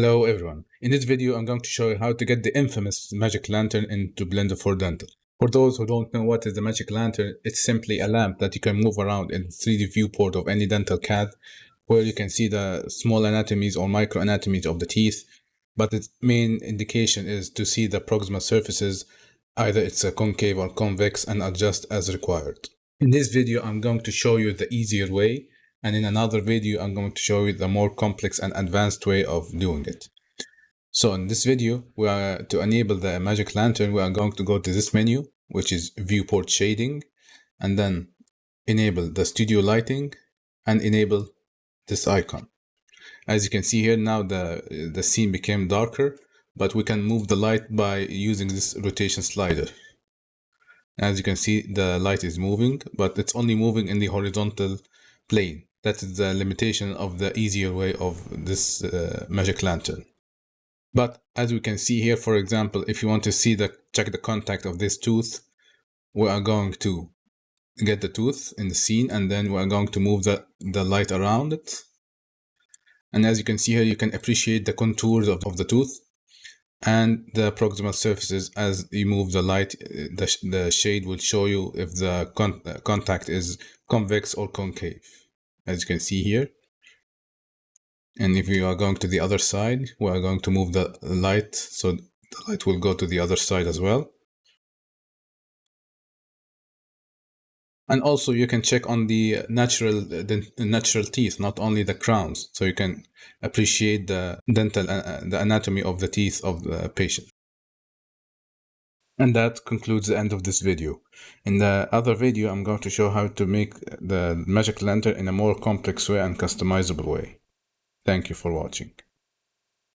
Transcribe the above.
Hello everyone. In this video, I'm going to show you how to get the infamous magic lantern into Blenderfordental. For those who don't know what is the magic lantern, it's simply a lamp that you can move around in the 3D viewport of any dental CAD, where you can see the small anatomies or micro anatomies of the teeth. But its main indication is to see the proximal surfaces, either it's a concave or convex, and adjust as required. In this video, I'm going to show you the easier way, and in another video, I'm going to show you the more complex and advanced way of doing it. So in this video, to enable the magic lantern, we are going to go to this menu, which is viewport shading, and then enable the studio lighting and enable this icon. As you can see here now, the scene became darker, but we can move the light by using this rotation slider. As you can see, the light is moving, but it's only moving in the horizontal plane. That is the limitation of the easier way of this magic lantern. But as we can see here, for example, if you want to see check the contact of this tooth, we are going to get the tooth in the scene, and then we are going to move the light around it. And as you can see here, you can appreciate the contours of the tooth and the proximal surfaces. As you move the light, the shade will show you if the contact is convex or concave, as you can see here. And if you are going to the other side, we are going to move the light, so the light will go to the other side as well. And also you can check on the natural teeth, not only the crowns, so you can appreciate the anatomy of the teeth of the patient. And that concludes the end of this video. In the other video, I'm going to show how to make the magic lantern in a more complex way and customizable way. Thank you for watching.